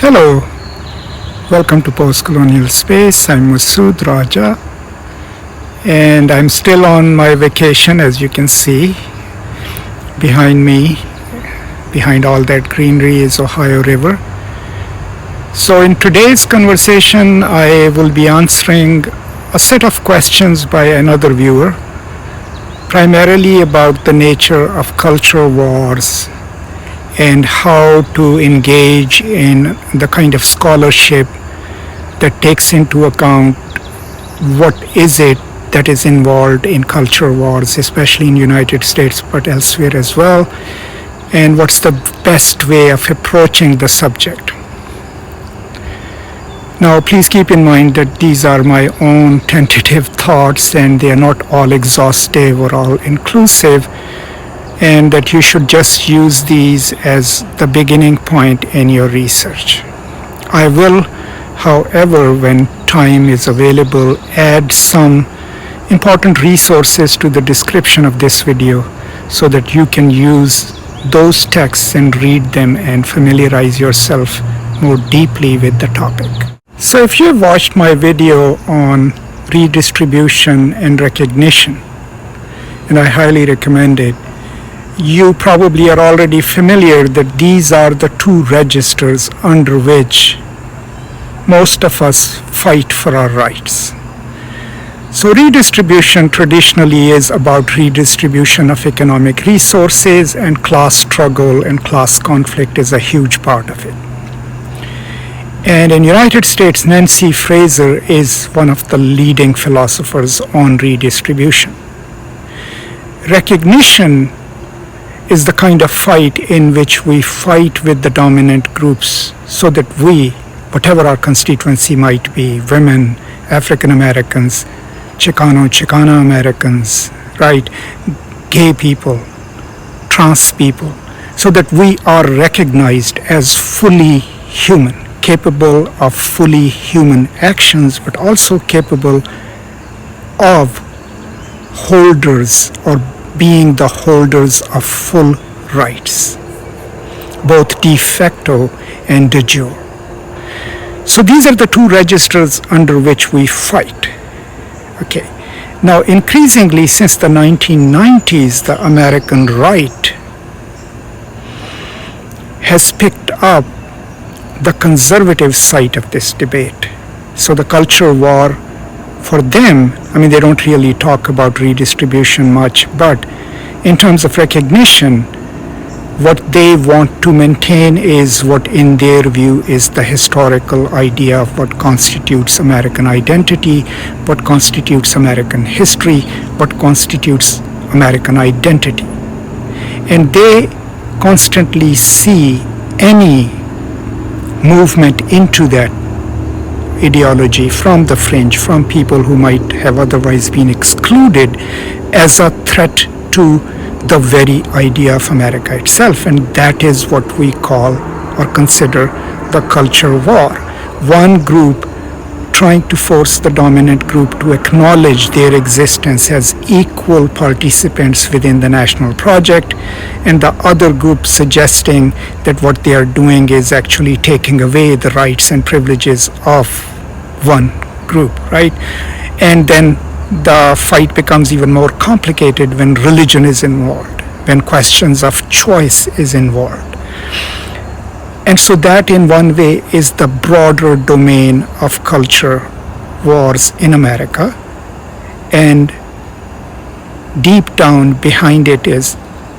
Hello, welcome to Post Colonial Space. I'm Masood Raja, and I'm still on my vacation, as you can see. Behind me, behind all that greenery, is Ohio River. So in today's conversation, I will be answering a set of questions by another viewer, primarily about the nature of culture wars and how to engage in the kind of scholarship that takes into account what is it that is involved in culture wars, especially in the United States, but elsewhere as well, and what's the best way of approaching the subject. Now, please keep in mind that these are my own tentative thoughts and they are not all exhaustive or all inclusive, and that you should just use these as the beginning point in your research. I will, however, when time is available, add some important resources to the description of this video so that you can use those texts and read them and familiarize yourself more deeply with the topic. So if you have watched my video on redistribution and recognition, and I highly recommend it, you probably are already familiar that these are the two registers under which most of us fight for our rights. So redistribution traditionally is about redistribution of economic resources, and class struggle and class conflict is a huge part of it. And in the United States, Nancy Fraser is one of the leading philosophers on redistribution. Recognition is the kind of fight in which we fight with the dominant groups so that we, whatever our constituency might be, women, African Americans, Chicano Americans, right, gay people, trans people, so that we are recognized as fully human, capable of fully human actions, but also capable of holders or being the holders of full rights, both de facto and de jure. So these are the two registers under which we fight. Okay. Now, increasingly since the 1990s, the American right has picked up the conservative side of this debate. So the culture war, for them, I mean, they don't really talk about redistribution much, but in terms of recognition, what they want to maintain is what in their view is the historical idea of what constitutes American identity, what constitutes American history, what constitutes American identity. And they constantly see any movement into that ideology from the fringe, from people who might have otherwise been excluded, as a threat to the very idea of America itself. And that is what we call or consider the culture war. One group trying to force the dominant group to acknowledge their existence as equal participants within the national project, and the other group suggesting that what they are doing is actually taking away the rights and privileges of one group, right? And then the fight becomes even more complicated when religion is involved, when questions of choice is involved. And so that in one way is the broader domain of culture wars in America. And deep down behind it is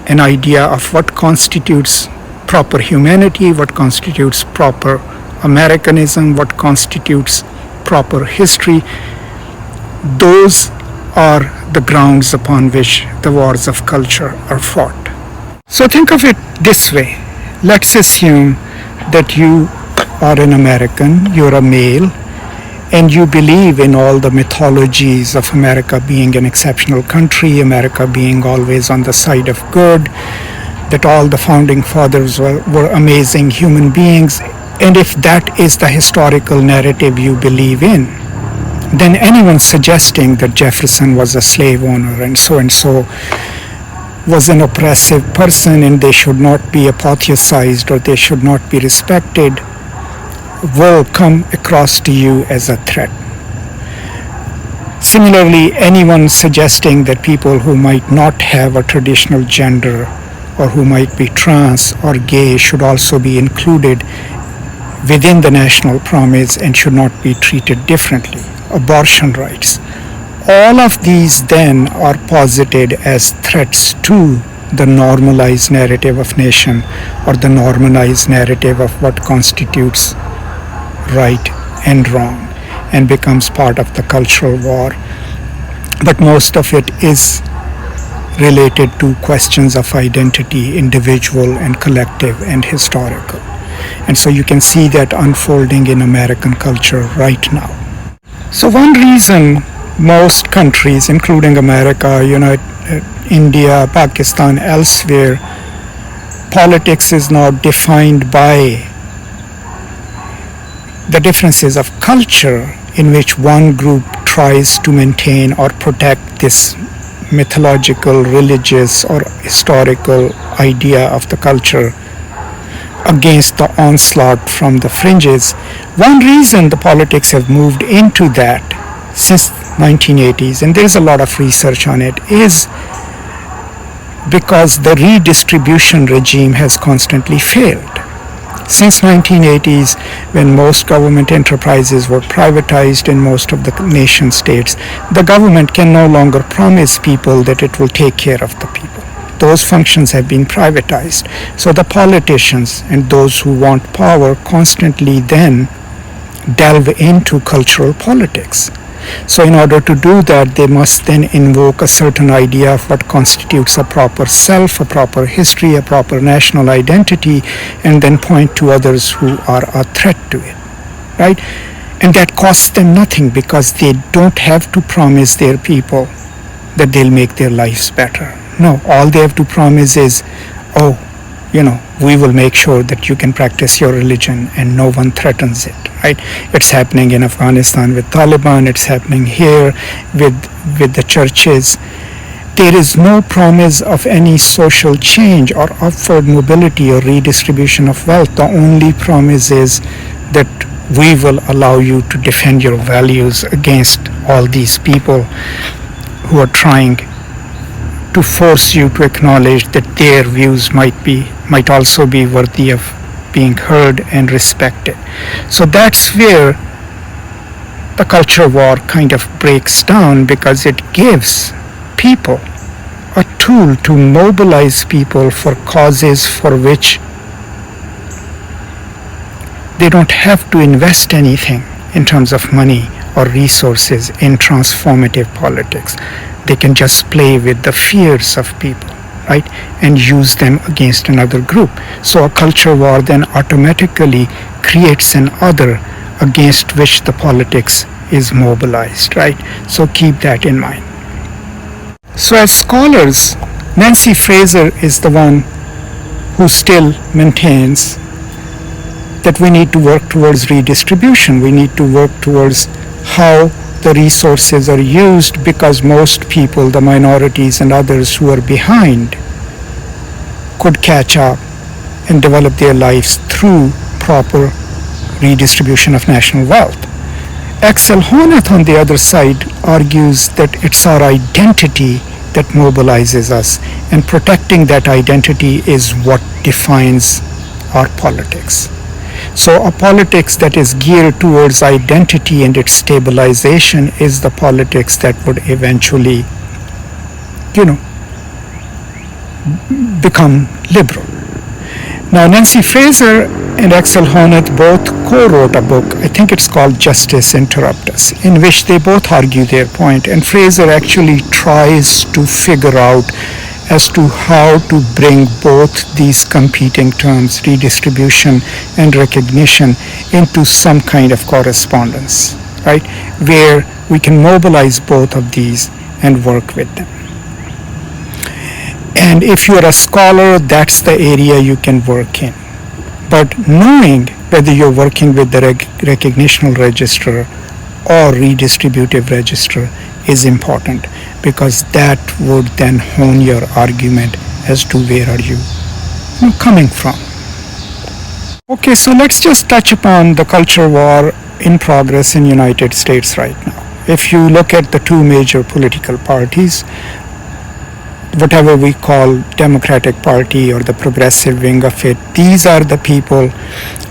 an idea of what constitutes proper humanity, what constitutes proper Americanism, what constitutes proper history. Those are the grounds upon which the wars of culture are fought. So think of it this way. Let's assume that you are an American, you're a male, and you believe in all the mythologies of America being an exceptional country, America being always on the side of good, that all the founding fathers were amazing human beings. And if that is the historical narrative you believe in, then anyone suggesting that Jefferson was a slave owner and so was an oppressive person and they should not be apotheosized or they should not be respected will come across to you as a threat. Similarly, anyone suggesting that people who might not have a traditional gender or who might be trans or gay should also be included within the national promise and should not be treated differently. Abortion rights. All of these then are posited as threats to the normalized narrative of nation or the normalized narrative of what constitutes right and wrong, and becomes part of the cultural war. But most of it is related to questions of identity, individual and collective and historical. And so you can see that unfolding in American culture right now. So one reason most countries, including America, India, Pakistan, elsewhere, politics is now defined by the differences of culture in which one group tries to maintain or protect this mythological, religious, or historical idea of the culture against the onslaught from the fringes. One reason the politics have moved into that since 1980s, and there's a lot of research on it, is because the redistribution regime has constantly failed. Since 1980s, when most government enterprises were privatized in most of the nation states, the government can no longer promise people that it will take care of the people. Those functions have been privatized. So the politicians and those who want power constantly then delve into cultural politics. So in order to do that, they must then invoke a certain idea of what constitutes a proper self, a proper history, a proper national identity, and then point to others who are a threat to it, right? And that costs them nothing because they don't have to promise their people that they'll make their lives better. No, all they have to promise is, we will make sure that you can practice your religion and no one threatens it, right? It's happening in Afghanistan with Taliban, it's happening here with the churches. There is no promise of any social change or upward mobility or redistribution of wealth. The only promise is that we will allow you to defend your values against all these people who are trying to force you to acknowledge that their views might also be worthy of being heard and respected. So that's where the culture war kind of breaks down, because it gives people a tool to mobilize people for causes for which they don't have to invest anything in terms of money or resources in transformative politics. They can just play with the fears of people, right, and use them against another group. So a culture war then automatically creates an other against which the politics is mobilized, right? So keep that in mind. So as scholars, Nancy Fraser is the one who still maintains that we need to work towards redistribution. We need to work towards how the resources are used, because most people, the minorities and others who are behind, could catch up and develop their lives through proper redistribution of national wealth. Axel Honneth, on the other side, argues that it's our identity that mobilizes us, and protecting that identity is what defines our politics. So a politics that is geared towards identity and its stabilization is the politics that would eventually, become liberal. Now, Nancy Fraser and Axel Honneth both co-wrote a book, I think it's called Justice Interrupt Us, in which they both argue their point. And Fraser actually tries to figure out as to how to bring both these competing terms, redistribution and recognition, into some kind of correspondence, right, where we can mobilize both of these and work with them. And if you're a scholar, that's the area you can work in. But knowing whether you're working with the recognitional register or redistributive register is important, because that would then hone your argument as to where are you coming from. Okay, so let's just touch upon the culture war in progress in United States right now. If you look at the two major political parties, whatever we call Democratic Party or the progressive wing of it, these are the people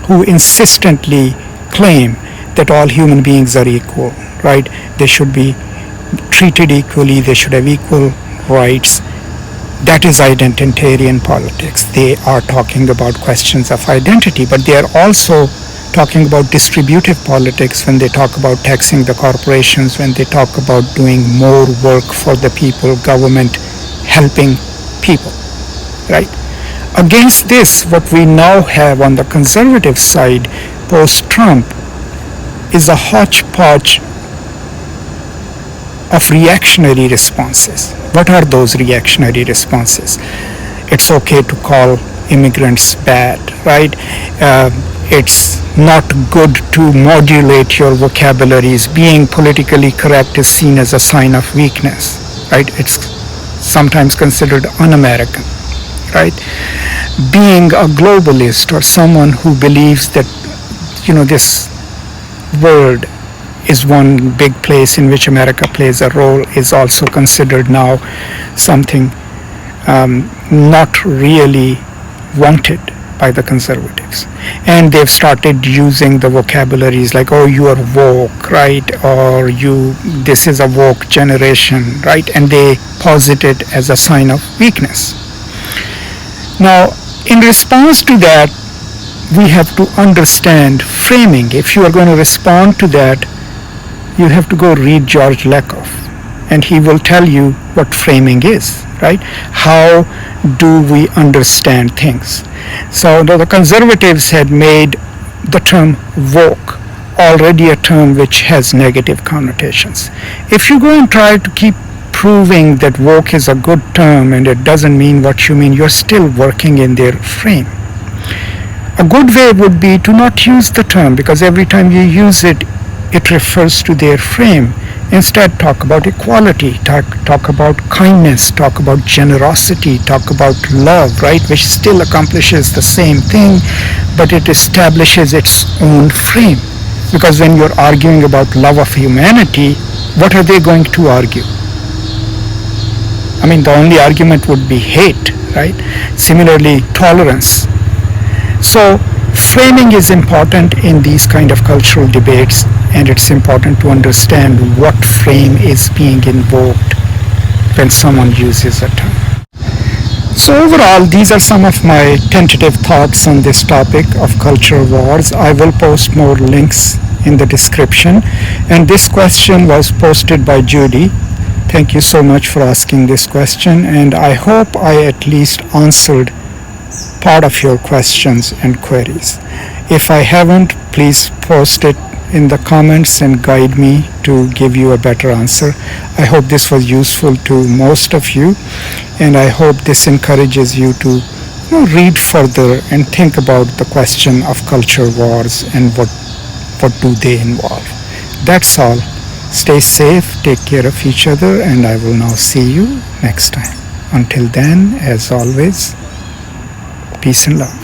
who insistently claim that all human beings are equal, right? They should be treated equally, they should have equal rights. That is identitarian politics. They are talking about questions of identity, but they are also talking about distributive politics when they talk about taxing the corporations, when they talk about doing more work for the people, government helping people, right? Against this, what we now have on the conservative side, post-Trump, is a hodgepodge of reactionary responses. What are those reactionary responses? It's okay to call immigrants bad, right? It's not good to modulate your vocabularies. Being politically correct is seen as a sign of weakness, right? It's sometimes considered un-American, right? Being a globalist or someone who believes that, this world is one big place in which America plays a role is also considered now something not really wanted by the conservatives. And they've started using the vocabularies like, oh, you are woke, right? Or this is a woke generation, right? And they posit it as a sign of weakness. Now, in response to that, we have to understand framing. If you are going to respond to that, you have to go read George Lakoff, and he will tell you what framing is, right? How do we understand things? So the conservatives had made the term woke already a term which has negative connotations. If you go and try to keep proving that woke is a good term and it doesn't mean what you mean, you're still working in their frame. A good way would be to not use the term, because every time you use it, it refers to their frame. Instead, talk about equality, talk about kindness, talk about generosity, talk about love, right? Which still accomplishes the same thing, but it establishes its own frame. Because when you're arguing about love of humanity, what are they going to argue? I mean, the only argument would be hate, right? Similarly, tolerance. So framing is important in these kind of cultural debates, and it's important to understand what frame is being invoked when someone uses a term. So overall, these are some of my tentative thoughts on this topic of culture wars. I will post more links in the description. And this question was posted by Judy. Thank you so much for asking this question, and I hope I at least answered part of your questions and queries. If I haven't, please post it in the comments and guide me to give you a better answer. I hope this was useful to most of you, and I hope this encourages you to read further and think about the question of culture wars and what do they involve. That's all. Stay safe, take care of each other, and I will now see you next time. Until then, as always, peace and love.